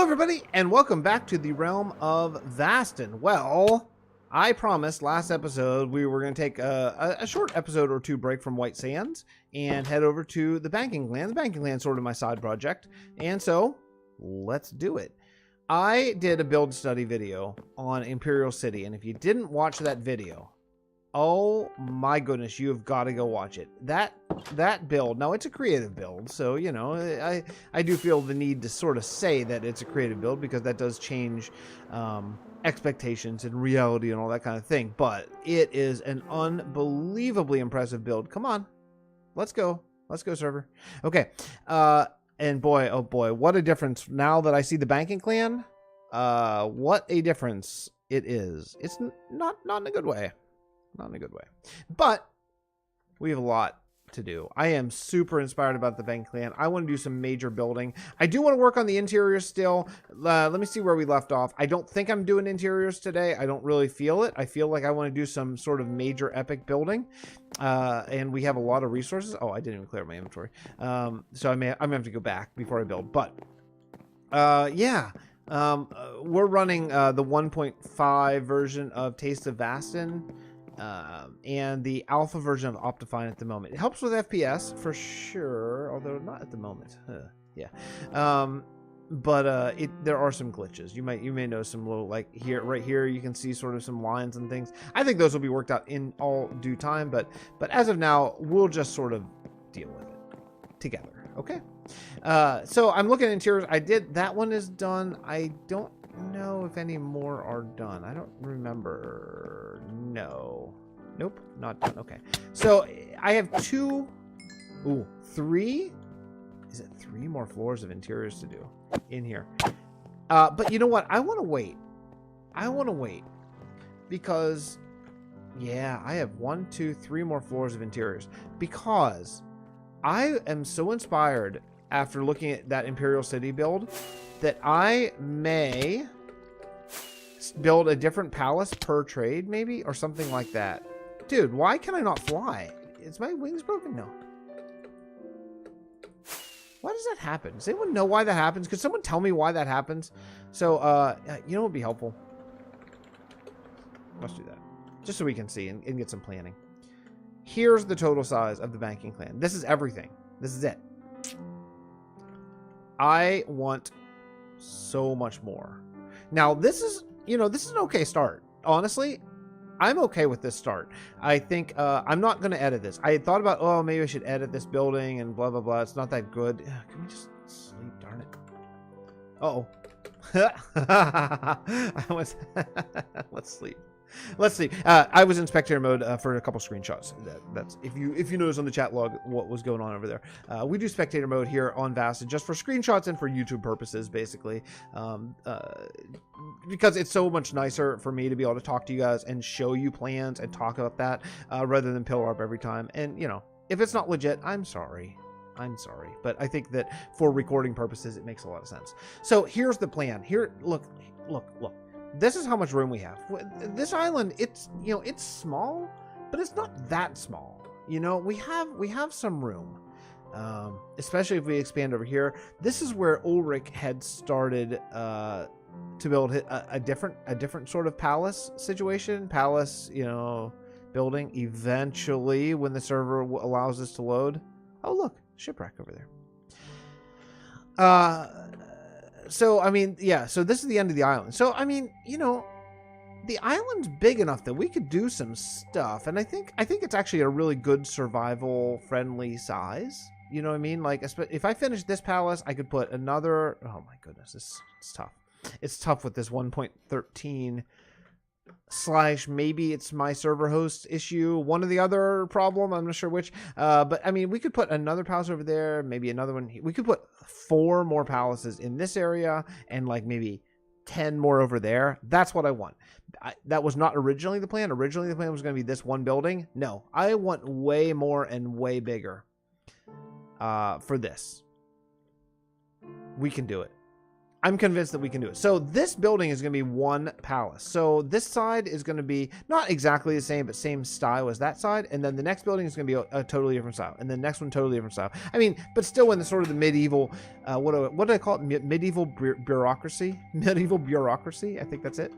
Hello everybody, and welcome back to the Realm of Vasten. Well, I promised last episode we were going to take a short episode or two break from White Sands and head over to the Banking Land. The Banking Land is sort of my side project, and so let's do it. I did a build study video on Imperial City, and if you didn't watch that video, oh my goodness, you have got to go watch it. That build, now it's a creative build, so you know I do feel the need to sort of say that it's a creative build because that does change expectations and reality and all that kind of thing, but it is an unbelievably impressive build. Come on, let's go server. Okay, and boy, oh boy, what a difference now that I see the Banking Clan. What a difference it is. It's not in a good way. Not in a good way, but we have a lot to do. I am super inspired about the Bank Clan. I want to do some major building. I do want to work on the interiors still. Let me see where we left off. I don't think I'm doing interiors today. I don't really feel it. I feel like I want to do some sort of major epic building, and we have a lot of resources. Oh, I didn't even clear my inventory, so I'm gonna have to go back before I build. But yeah. We're running the 1.5 version of Taste of Vasten. And the alpha version of Optifine at the moment. It helps with FPS for sure, although not at the moment. Yeah. But there are some glitches. You may know some little, like here, right here, you can see sort of some lines and things. I think those will be worked out in all due time, but as of now, we'll just sort of deal with it together. Okay. So I'm looking at interiors. That one is done. I don't know if any more are done. I don't remember. No. Nope, not done. Okay. So I have three? Is it 3 more floors of interiors to do in here? But you know what? I want to wait. Because, yeah, I have 1, 2, 3 more floors of interiors. Because I am so inspired after looking at that Imperial City build that I may build a different palace per trade, maybe, or something like that. Dude, why can I not fly? Is my wings broken? No. Why does that happen? Does anyone know why that happens? Could someone tell me why that happens? So, you know what would be helpful? Let's do that. Just so we can see and get some planning. Here's the total size of the Banking Clan. This is everything. This is it. I want so much more. Now, this is an okay start. Honestly, I'm okay with this start. I think I'm not going to edit this. I had thought about, oh, maybe I should edit this building and blah, blah, blah. It's not that good. Can we just sleep? Darn it. Uh-oh. Let's sleep. Let's see. I was in spectator mode for a couple screenshots. That's if you notice on the chat log what was going on over there. We do spectator mode here on Vasten just for screenshots and for YouTube purposes, basically, because it's so much nicer for me to be able to talk to you guys and show you plans and talk about that rather than pillar up every time. And you know, if it's not legit, I'm sorry. But I think that for recording purposes, it makes a lot of sense. So here's the plan. Here, look. This is how much room we have. This island, it's small, but it's not that small. You know, we have some room, especially if we expand over here. This is where Ulrich had started to build a different sort of palace situation. Palace, building. Eventually, when the server allows us to load. Oh, look, shipwreck over there. So, I mean, yeah, so this is the end of the island. So, I mean, the island's big enough that we could do some stuff. And I think it's actually a really good survival-friendly size. You know what I mean? Like, if I finish this palace, I could put another... Oh, my goodness, it's tough. It's tough with this 1.13 / maybe it's my server host issue, one or the other problem, I'm not sure which, but I mean, we could put another palace over there, maybe another one. We could put 4 more palaces in this area and like maybe 10 more over there. That's what I want. That was not originally the plan. Originally the plan was going to be this one building. No, I want way more and way bigger for this. We can do it. I'm convinced that we can do it. So this building is going to be one palace. So this side is going to be not exactly the same, but same style as that side. And then the next building is going to be a totally different style. And the next one, totally different style. I mean, but still in the sort of the medieval, what do I call it? Medieval bureaucracy? Medieval bureaucracy. I think that's it.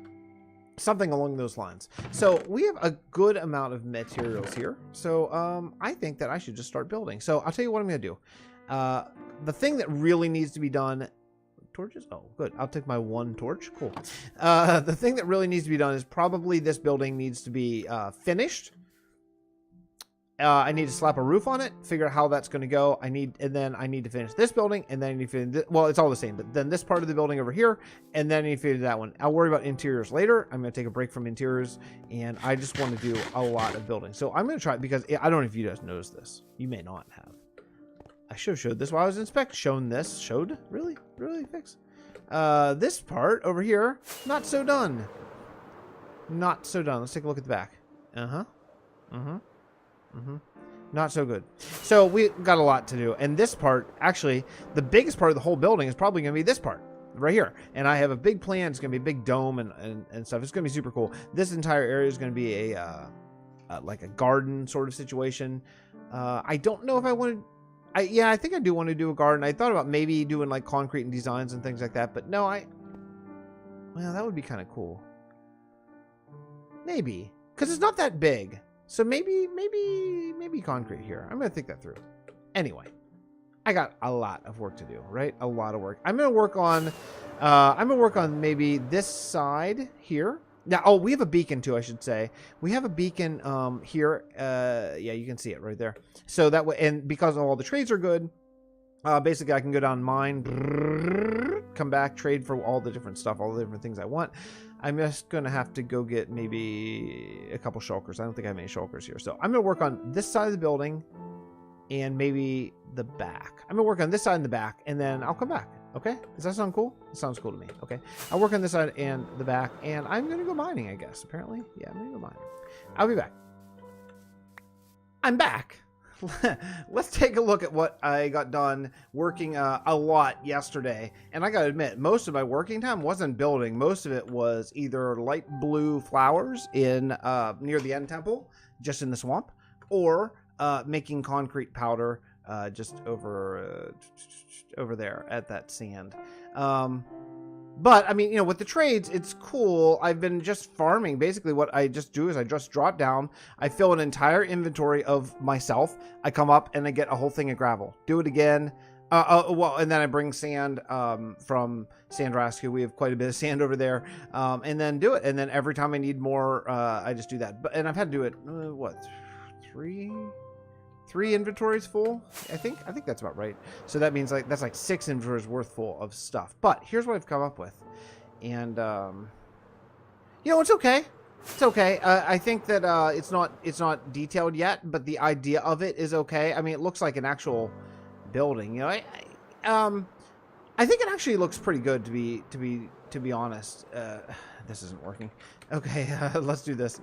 Something along those lines. So we have a good amount of materials here. So I think that I should just start building. So I'll tell you what I'm going to do. The thing that really needs to be done... Torches? Oh, good. I'll take my one torch. Cool. The thing that really needs to be done is probably this building needs to be finished. I need to slap a roof on it, figure out how that's going to go. And then I need to finish this building, and then I need to finish this. Well, it's all the same, but then this part of the building over here, and then I need to finish that one. I'll worry about interiors later. I'm going to take a break from interiors, and I just want to do a lot of building. So I'm going to try it because I don't know if you guys noticed this. You may not have. I should have showed this while I was inspecting. Shown this. Showed? Really? Really? Fix? This part over here, not so done. Not so done. Let's take a look at the back. Not so good. So we got a lot to do. And this part, actually, the biggest part of the whole building is probably going to be this part. Right here. And I have a big plan. It's going to be a big dome and stuff. It's going to be super cool. This entire area is going to be like a garden sort of situation. I don't know if I want to... Yeah, I think I do want to do a garden. I thought about maybe doing like concrete and designs and things like that, but no, well, that would be kind of cool. Maybe, because it's not that big. So maybe concrete here. I'm going to think that through. Anyway, I got a lot of work to do, right? A lot of work. I'm going to work on maybe this side here. Now, oh, we have a beacon too, I should say. We have a beacon here. Yeah, you can see it right there. So that way, and because all the trades are good, basically I can go down mine, come back, trade for all the different stuff, all the different things I want. I'm just going to have to go get maybe a couple shulkers. I don't think I have any shulkers here. So I'm going to work on this side of the building and maybe the back. I'm going to work on this side and the back, and then I'll come back. Okay, does that sound cool? It sounds cool to me. Okay, I'll work on this side and the back, and I'm gonna go mining, I guess. Apparently, yeah, I'm gonna go mining. I'll be back. I'm back. Let's take a look at what I got done working a lot yesterday. And I gotta admit, most of my working time wasn't building. Most of it was either light blue flowers in near the end temple, just in the swamp, or making concrete powder just over there at that sand. But I mean, you know, with the trades, it's cool. I've been just farming. Basically what I just do is I just drop down, I fill an entire inventory of myself, I come up and I get a whole thing of gravel, do it again. Well, and then I bring sand from Sand Rescue. We have quite a bit of sand over there, and then do it. And then every time I need more, I just do that. And I've had to do it what, three inventories full, I think that's about right. So that means like that's like 6 inventories worth full of stuff. But here's what I've come up with, and you know, it's okay. It's okay. I think that it's not detailed yet, but the idea of it is okay. I mean, it looks like an actual building. You know, I think it actually looks pretty good to be honest. This isn't working. Okay, let's do this.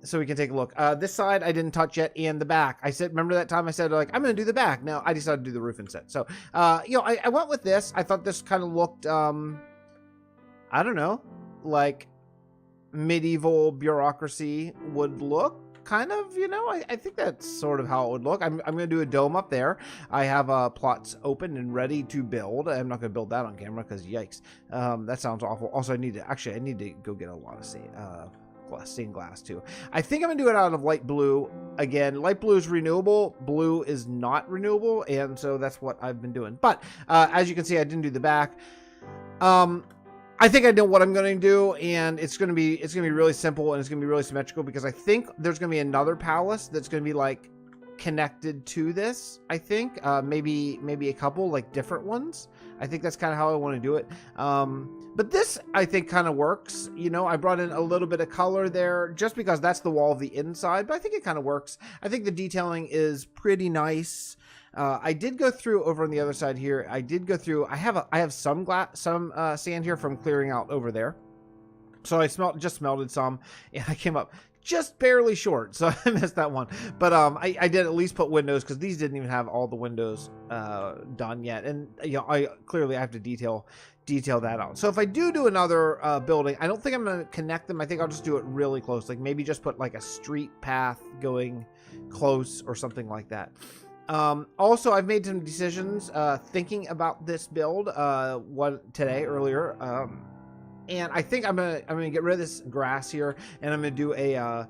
So we can take a look. This side I didn't touch yet, and the back. I said, remember that time I said, like, I'm going to do the back. Now I decided to do the roof instead. So, you know, I went with this. I thought this kind of looked, I don't know, like medieval bureaucracy would look. Kind of, you know, I think that's sort of how it would look. I'm going to do a dome up there. I have plots open and ready to build. I'm not going to build that on camera because yikes. That sounds awful. Also, I need to go get a lot of stained glass too. I think I'm gonna do it out of light blue. Again, light blue is renewable, blue is not renewable, and so that's what I've been doing. But as you can see, I didn't do the back. I think I know what I'm going to do, and it's going to be really simple, and it's going to be really symmetrical, because I think there's going to be another palace that's going to be like connected to this. I think maybe a couple like different ones. I think that's kind of how I want to do it. But this, I think, kind of works. You know, I brought in a little bit of color there just because that's the wall of the inside, but I think it kind of works. I think the detailing is pretty nice. I did go through over on the other side here. I have some sand here from clearing out over there. So I just smelted some, and I came up. just barely short, so I missed that one. But I did at least put windows, because these didn't even have all the windows done yet, and you know, I have to detail that out. So if I do another building, I don't think I'm going to connect them. I think I'll just do it really close, like maybe just put like a street path going close or something like that. Also, I've made some decisions thinking about this build earlier. And I think I'm gonna get rid of this grass here, and I'm gonna do a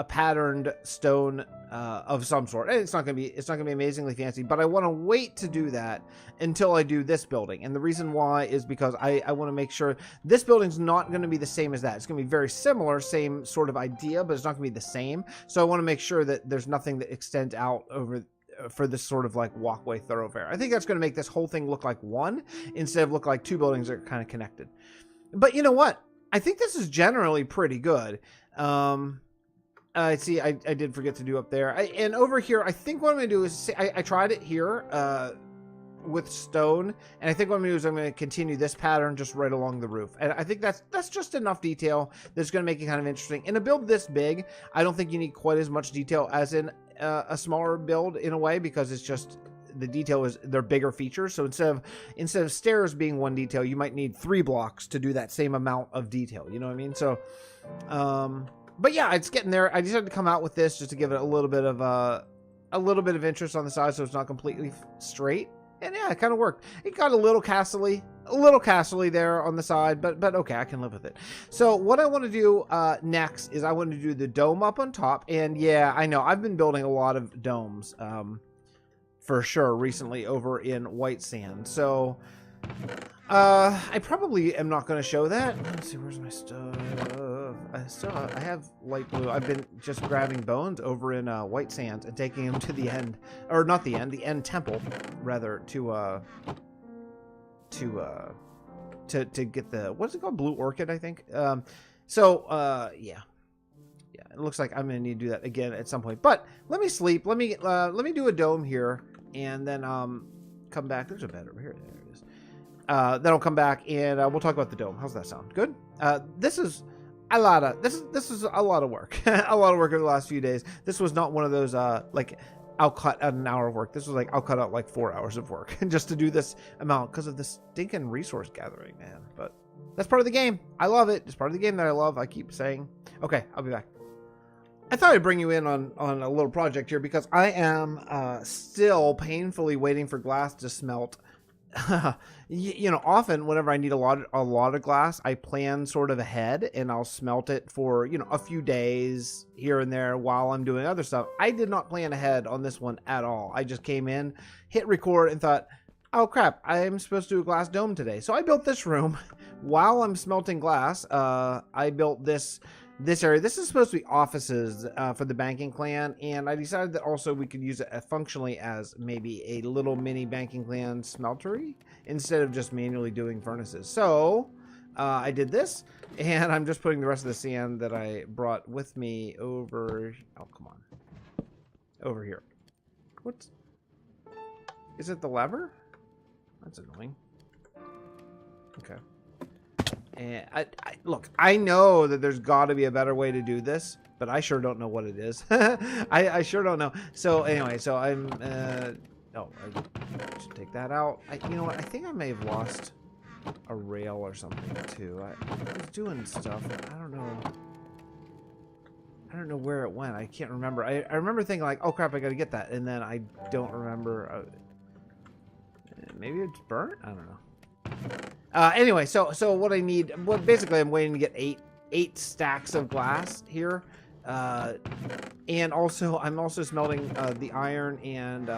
patterned stone of some sort. And it's not gonna be amazingly fancy, but I want to wait to do that until I do this building. And the reason why is because I want to make sure this building's not going to be the same as that. It's going to be very similar, same sort of idea, but it's not going to be the same. So I want to make sure that there's nothing that extends out over for this sort of like walkway thoroughfare. I think that's going to make this whole thing look like one instead of look like two buildings that are kind of connected. But you know what? I think this is generally pretty good. See, I did forget to do up there. And over here, I think what I'm going to do is, I tried it here with stone, and I think what I'm going to do is I'm going to continue this pattern just right along the roof. And I think that's just enough detail that's going to make it kind of interesting. In a build this big, I don't think you need quite as much detail as in a smaller build in a way, because it's just the detail is they're bigger features. So instead of stairs being one detail, you might need 3 blocks to do that same amount of detail. You know what I mean? So, but yeah, it's getting there. I decided to come out with this just to give it a little bit of interest on the side, so it's not completely straight. And yeah, it kind of worked. It got a little castly there on the side, but okay, I can live with it. So what I want to do next is I want to do the dome up on top. And yeah, I know I've been building a lot of domes for sure recently over in White Sand. So I probably am not going to show that. Let's see, where's my stuff? I have light blue. I've been just grabbing bones over in White Sands and taking them to the end, or not the end, the end temple rather, to get the, what's it called, blue orchid, I think. Yeah, it looks like I'm gonna need to do that again at some point. But let me sleep. Let me do a dome here, and then come back. There's a bed over here. There it is. Then I'll come back and we'll talk about the dome. How's that sound? Good. This is a lot of work. A lot of work over the last few days. This was not one of those like I'll cut out an hour of work. This was like I'll cut out like 4 hours of work just to do this amount because of this stinking resource gathering, man. But that's part of the game. I love it. It's part of the game that I love. I keep saying. Okay, I'll be back. I thought I'd bring you in on a little project here because I am still painfully waiting for glass to smelt. You know, often whenever I need a lot of glass, I plan sort of ahead and I'll smelt it for, you know, a few days here and there while I'm doing other stuff. I did not plan ahead on this one at all. I just came in, hit record, and thought, oh crap, I'm supposed to do a glass dome today. So I built this room while I'm smelting glass. I built this area. This is supposed to be offices for the banking clan, and I decided that also we could use it functionally as maybe a little mini banking clan smeltery instead of just manually doing furnaces. So I did this, and I'm just putting the rest of the sand that I brought with me over. Oh, come on. Over here. What? Is it the lever? That's annoying. Okay. And look, I know that there's got to be a better way to do this, but I sure don't know what it is. I sure don't know. So anyway, so I'm, oh, I should take that out. You know what? I think I may have lost a rail or something too. I was doing stuff. I don't know where it went. I can't remember. I remember thinking like, oh crap, I got to get that. And then I don't remember. Maybe it's burnt? I don't know. Anyway, so what I need, well, basically I'm waiting to get eight stacks of glass here, and also I'm also smelting the iron and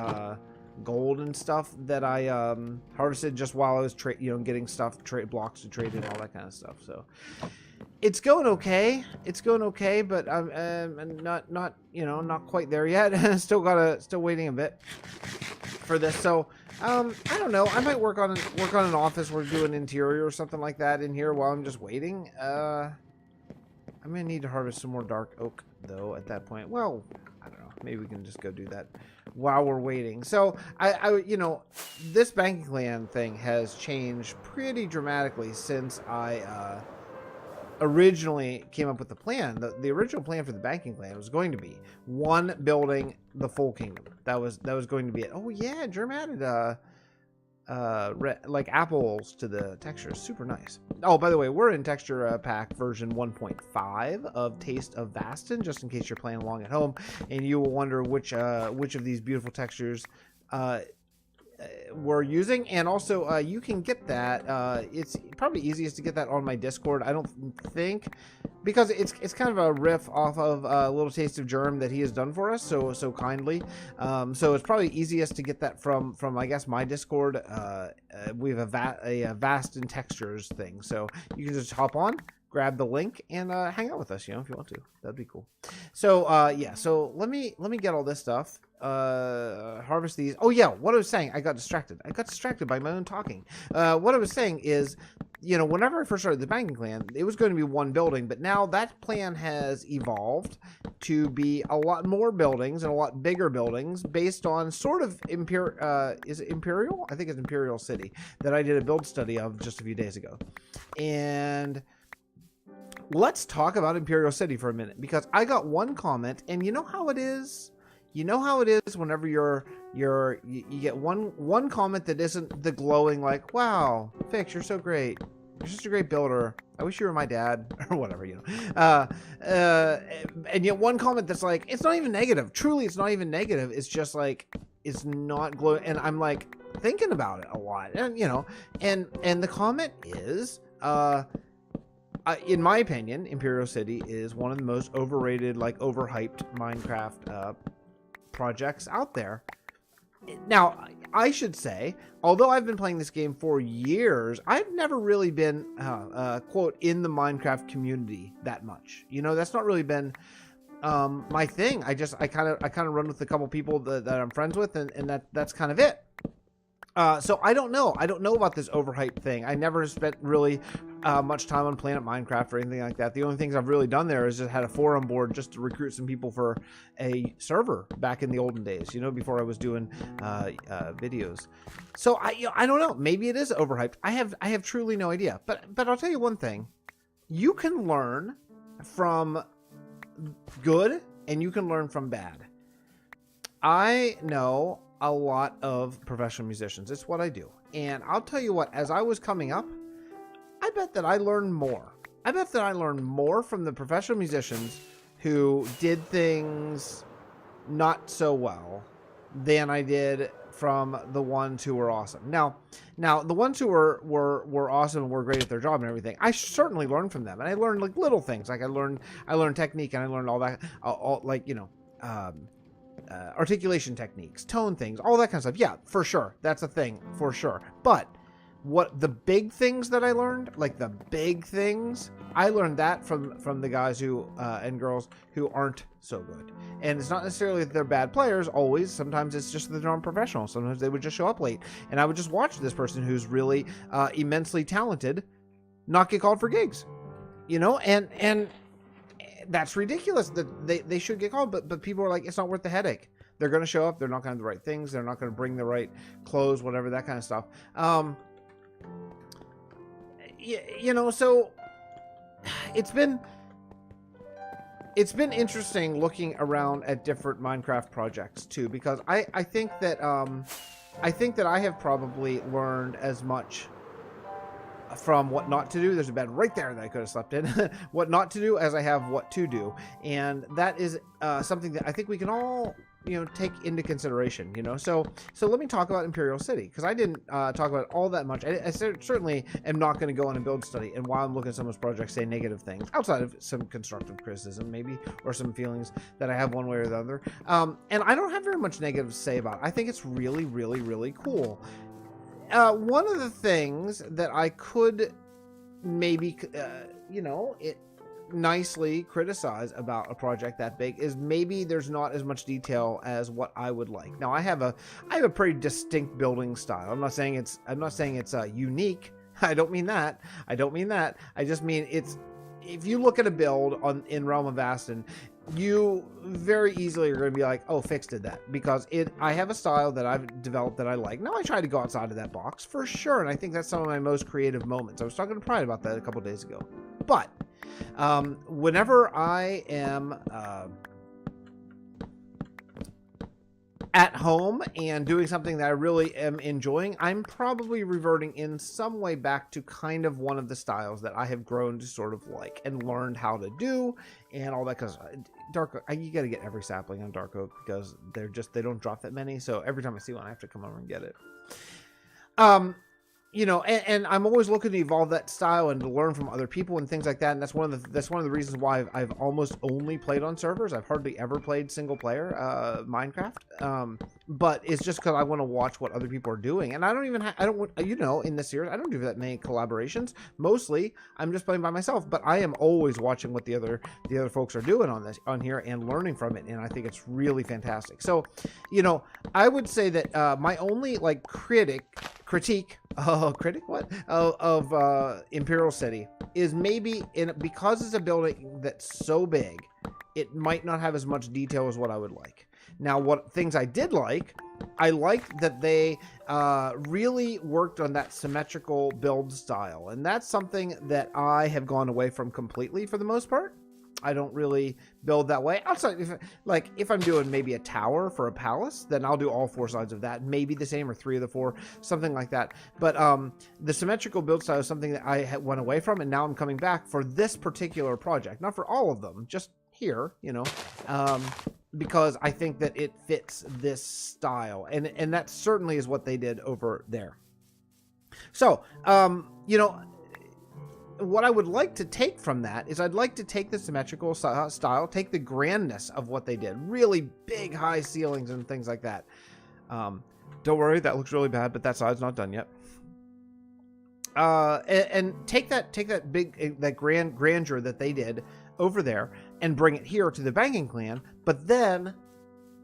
gold and stuff that I harvested just while I was getting stuff, blocks to trade and all that kind of stuff. So it's going okay. It's going okay, but I'm not quite there yet. still waiting a bit for this. So I don't know. I might work on an office or do an interior or something like that in here while I'm just waiting. I'm gonna need to harvest some more dark oak though at that point. Well, I don't know. Maybe we can just go do that while we're waiting. So I this banking clan thing has changed pretty dramatically since I originally came up with the plan, the original plan for the banking clan was going to be one building the full kingdom. That was going to be it. Oh yeah, Jerm added like apples to the textures. Super nice. Oh, by the way, we're in texture pack version 1.5 of Taste of Vasten, just in case you're playing along at home and you will wonder which of these beautiful textures we're using. And also you can get that, it's probably easiest to get that on my Discord, I don't think, because it's kind of a riff off of a little taste of Jerm that he has done for us so kindly. So it's probably easiest to get that from I guess my Discord. We have a Vasten textures thing, so you can just hop on, grab the link, and hang out with us, you know, if you want to. That'd be cool. So yeah, so let me get all this stuff, harvest these. Oh yeah, what I was saying, I got distracted by my own talking. What I was saying is, you know, whenever I first started the banking clan, it was going to be one building, but now that plan has evolved to be a lot more buildings and a lot bigger buildings based on sort of is it Imperial? I think it's Imperial City that I did a build study of just a few days ago. And let's talk about Imperial City for a minute, because I got one comment, and you know how it is? You know how it is whenever you get one comment that isn't the glowing, like, wow, Fix, you're so great. You're just a great builder. I wish you were my dad, or whatever, you know. And yet one comment that's like, it's not even negative. Truly, it's not even negative. It's just like, it's not glowing. And I'm like thinking about it a lot. And, you know, and the comment is, in my opinion, Imperial City is one of the most overrated, like overhyped Minecraft projects out there. Now, I should say, although I've been playing this game for years, I've never really been, quote, in the Minecraft community that much. You know, that's not really been my thing. I kind of run with a couple people that I'm friends with, and that's kind of it. So I don't know about this overhyped thing. I never spent really much time on Planet Minecraft or anything like that. The only things I've really done there is just had a forum board just to recruit some people for a server back in the olden days, you know, before I was doing videos. So I don't know. Maybe it is overhyped. I have truly no idea. But I'll tell you one thing. You can learn from good and you can learn from bad. I know a lot of professional musicians. It's what I do. And I'll tell you what, as I was coming up, I bet that I learned more. I bet that I learned more from the professional musicians who did things not so well than I did from the ones who were awesome. Now the ones who were awesome and were great at their job and everything, I certainly learned from them. And I learned like little things. Like I learned technique, and I learned all that, all like, you know, articulation techniques, tone things, all that kind of stuff. Yeah, for sure. That's a thing, for sure. But what the big things that I learned, like the big things, I learned that from the guys who and girls who aren't so good. And it's not necessarily that they're bad players always. Sometimes it's just that they're unprofessional. Sometimes they would just show up late. And I would just watch this person who's really immensely talented not get called for gigs. You know, and that's ridiculous that they should get called, but people are like, it's not worth the headache. They're going to show up. They're not going to do the right things. They're not going to bring the right clothes, whatever, that kind of stuff. You know, so it's been interesting looking around at different Minecraft projects too, because I think that I have probably learned as much from what not to do. There's a bed right there that I could have slept in. What not to do as I have what to do. And that is something that I think we can all, you know, take into consideration, you know. So let me talk about Imperial City, because I didn't talk about it all that much. I certainly am not going to go on a build study, and while I'm looking at someone's project, say negative things outside of some constructive criticism maybe, or some feelings that I have one way or the other. And I don't have very much negative to say about it. I think it's really, really, really cool. One of the things that I could maybe, you know, nicely criticize about a project that big is maybe there's not as much detail as what I would like. Now I have a pretty distinct building style. I'm not saying it's unique. I don't mean that. I just mean if you look at a build in Realm of Vasten, you very easily are going to be like, oh, Fix did that, because I have a style that I've developed that I like. Now I try to go outside of that box for sure, and I think that's some of my most creative moments. I was talking to Pride about that a couple days ago. But Whenever I am at home and doing something that I really am enjoying, I'm probably reverting in some way back to kind of one of the styles that I have grown to sort of like and learned how to do and all that. Because dark oak, you got to get every sapling on dark oak because they don't drop that many. So every time I see one, I have to come over and get it. You know, and I'm always looking to evolve that style and to learn from other people and things like that. And that's one of the reasons why I've almost only played on servers. I've hardly ever played single player Minecraft. But it's just because I want to watch what other people are doing. And I don't even you know, in this series, I don't do that many collaborations. Mostly, I'm just playing by myself. But I am always watching what the other folks are doing on here and learning from it. And I think it's really fantastic. So, you know, I would say that my only like critique of Imperial City is maybe because it's a building that's so big, it might not have as much detail as what I would like. Now, what things I did like, I liked that they really worked on that symmetrical build style, and that's something that I have gone away from completely for the most part. I don't really build that way. Outside, if I'm doing maybe a tower for a palace, then I'll do all 4 sides of that. Maybe the same or 3 of the 4, something like that. But the symmetrical build style is something that I went away from, and now I'm coming back for this particular project. Not for all of them, just here, you know, because I think that it fits this style. And that certainly is what they did over there. So, you know, what I would like to take from that is I'd like to take the symmetrical style, take the grandness of what they did, really big high ceilings and things like that. Don't worry, that looks really bad, but that side's not done yet. And take that grandeur that they did over there and bring it here to the banking clan, but then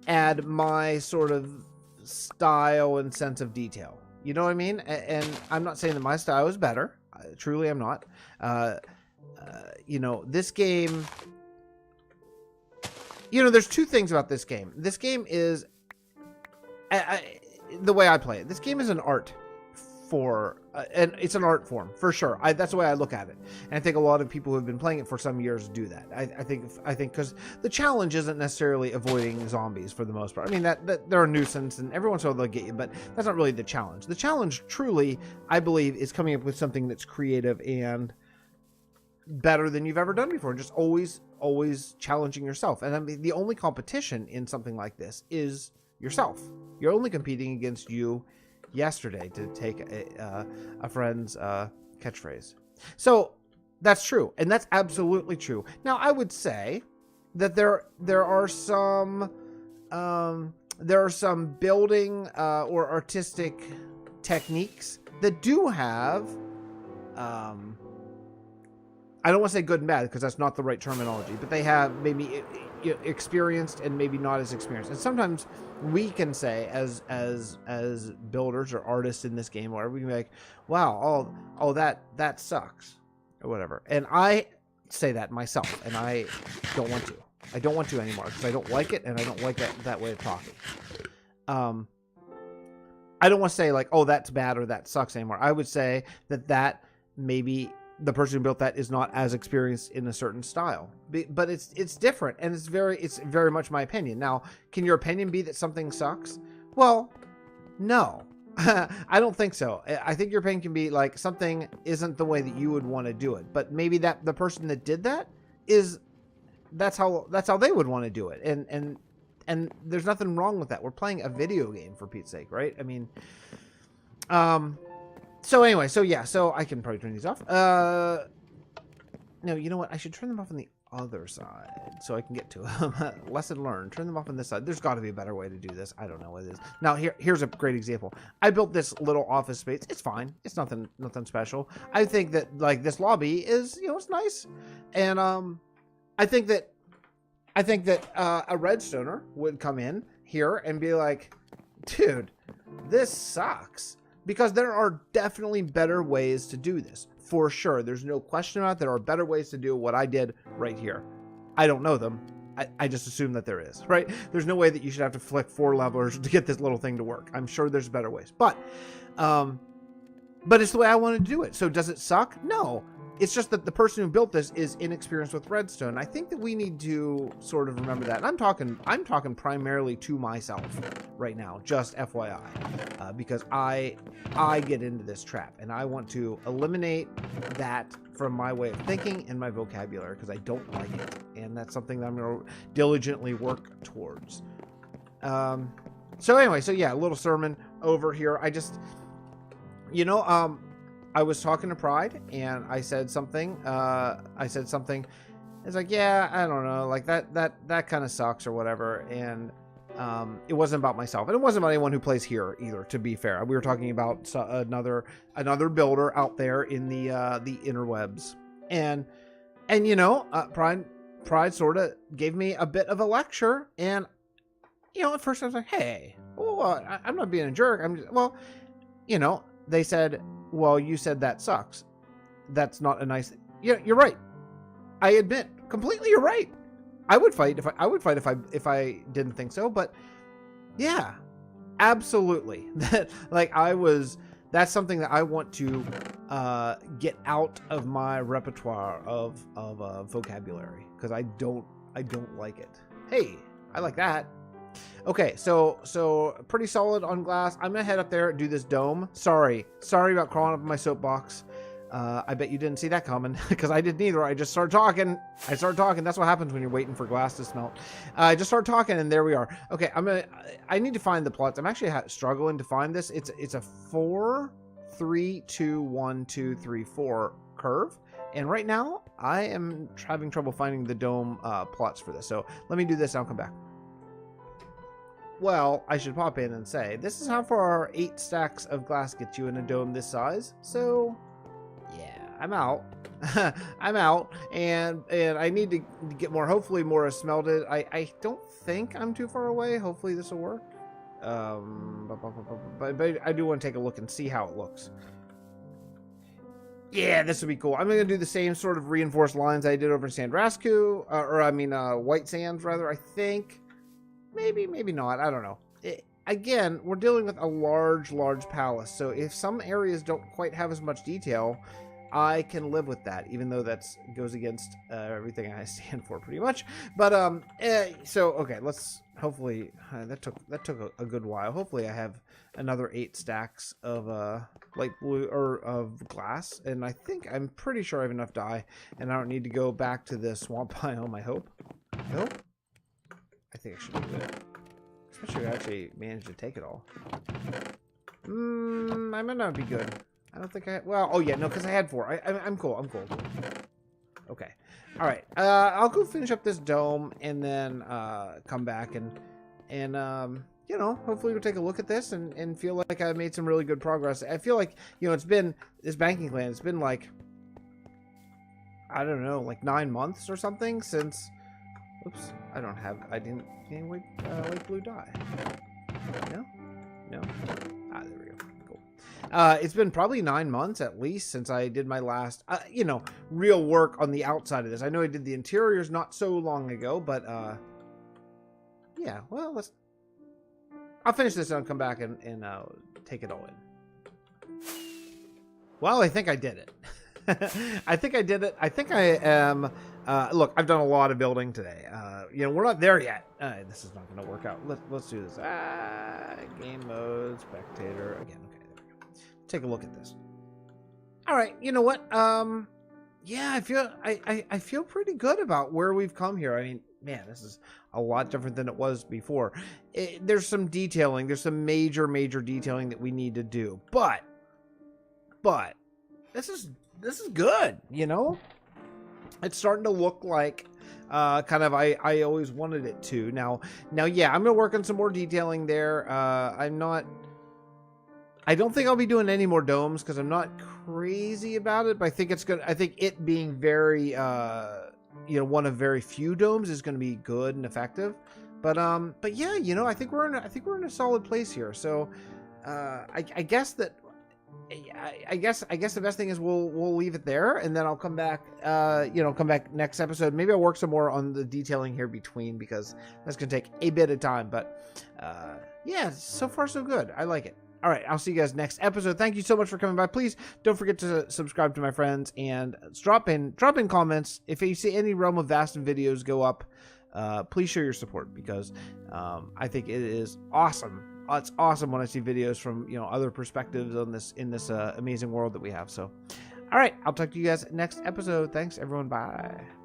add my sort of style and sense of detail. You know what I mean? And I'm not saying that my style is better. Truly, I'm not. You know, this game... You know, there's 2 things about this game. This game is... the way I play it. This game is an art for... and it's an art form, for sure. That's the way I look at it. And I think a lot of people who have been playing it for some years do that. I think because the challenge isn't necessarily avoiding zombies for the most part. I mean, that they're a nuisance, and every once in a while they'll get you, but that's not really the challenge. The challenge, truly, I believe, is coming up with something that's creative and better than you've ever done before. Just always challenging yourself. And I mean, the only competition in something like this is yourself. You're only competing against you yesterday, to take a friend's catchphrase. So that's true, and that's absolutely true. Now, I would say that there are some building or artistic techniques that do have I don't want to say good and bad because that's not the right terminology, but they have maybe experienced and maybe not as experienced. And sometimes we can say as builders or artists in this game, or we can be like, wow, oh that sucks or whatever. And I say that myself, and I don't want to. I don't want to anymore because I don't like it, and I don't like that way of talking. I don't want to say like, oh, that's bad or that sucks anymore. I would say that maybe the person who built that is not as experienced in a certain style, but it's different, and it's very much my opinion. Now, can your opinion be that something sucks? Well, no. I don't think so. I think your opinion can be like something isn't the way that you would want to do it, but maybe that the person that did that that's how they would want to do it, and there's nothing wrong with that. We're playing a video game, for Pete's sake, right? I mean, so anyway, so I can probably turn these off. No, you know what? I should turn them off on the other side so I can get to them. Lesson learned. Turn them off on this side. There's got to be a better way to do this. I don't know what it is. Now, here's a great example. I built this little office space. It's fine. It's nothing special. I think that like this lobby is, it's nice, and I think that a redstoner would come in here and be like, dude, this sucks. Because there are definitely better ways to do this. For sure. There's no question about it. There are better ways to do what I did right here. I don't know them. I just assume that there is, right? There's no way that you should have to flick 4 levers to get this little thing to work. I'm sure there's better ways. But it's the way I want to do it. So does it suck? No. It's just that the person who built this is inexperienced with redstone. I think that we need to sort of remember that. And I'm talking primarily to myself right now, just FYI, because I get into this trap and I want to eliminate that from my way of thinking and my vocabulary because I don't like it, and that's something that I'm going to diligently work towards. So anyway, so yeah, a little sermon over here. I just, you know, I was talking to Pride and I said something. It's like, yeah, I don't know, like that kind of sucks or whatever. And it wasn't about myself, and it wasn't about anyone who plays here either. To be fair, we were talking about another builder out there in the interwebs, and you know, Pride sort of gave me a bit of a lecture, and you know, at first I was like, hey, well, I'm not being a jerk. I'm just, well, you know, they said, well, you said that sucks. That's not a nice. Yeah, you're right. I admit completely. You're right. I would fight if I didn't think so. But yeah, absolutely. That's something that I want to get out of my repertoire of vocabulary because I don't like it. Hey, I like that. Okay, so pretty solid on glass. I'm gonna head up there and do this dome. Sorry about crawling up in my soapbox. I bet you didn't see that coming because I didn't either. I just started talking. That's what happens when you're waiting for glass to smelt. I just started talking, and there we are. Okay, I need to find the plots. I'm actually struggling to find this. It's a 4, 3, 2, 1, 2, 3, 4 curve, and right now I am having trouble finding the dome plots for this. So let me do this, and I'll come back. Well, I should pop in and say, this is how far 8 stacks of glass gets you in a dome this size. So, yeah, I'm out. I'm out, and I need to get more, hopefully more is smelted. I don't think I'm too far away. Hopefully this will work. But I do want to take a look and see how it looks. Yeah, this would be cool. I'm going to do the same sort of reinforced lines I did over Sandrascu, White Sands, rather, I think. Maybe not. I don't know. Again, we're dealing with a large palace. So if some areas don't quite have as much detail, I can live with that, even though that goes against everything I stand for pretty much. But so okay, let's hopefully that took a good while. Hopefully I have another 8 stacks of light blue or of glass, and I'm pretty sure I have enough dye, and I don't need to go back to the swamp biome. I hope. I think I should do that. Especially if I actually managed to take it all. I might not be good. I don't think well, oh yeah, no, because I had 4. I'm cool. I'm cool. Okay. All right. I'll go finish up this dome and then come back and you know, hopefully we'll take a look at this and feel like I made some really good progress. I feel like, you know, it's been this banking clan. It's been like, I don't know, like 9 months or something since. Oops, I didn't light blue dye. No. Ah, there we go. Cool. It's been probably 9 months at least since I did my last, you know, real work on the outside of this. I know I did the interiors not so long ago, but yeah. Well, I'll finish this and I'll come back and take it all in. Well, I think I did it. I think I did it. I think I am. Look, I've done a lot of building today. You know, we're not there yet. This is not going to work out. Let's do this. Game mode, spectator. Again, okay, there we go. Take a look at this. All right, you know what? Yeah, I feel pretty good about where we've come here. I mean, man, this is a lot different than it was before. There's some detailing. There's some major detailing that we need to do. But this is good, you know? It's starting to look like kind of I always wanted it to. Now, yeah, I'm going to work on some more detailing there. I don't think I'll be doing any more domes because I'm not crazy about it, but I think it's good. I think it being very, you know, one of very few domes is going to be good and effective. But yeah, you know, I think we're in a solid place here. So, I guess that. I guess the best thing is we'll leave it there, and then I'll come back. You know, come back next episode. Maybe I'll work some more on the detailing here between because that's gonna take a bit of time. But yeah, so far so good. I like it. All right, I'll see you guys next episode. Thank you so much for coming by. Please don't forget to subscribe to my friends and drop in comments. If you see any Realm of Vasten videos go up, please show your support, because I think it is awesome. It's awesome when I see videos from other perspectives on this amazing world that we have. So, all right, I'll talk to you guys next episode. Thanks, everyone. Bye.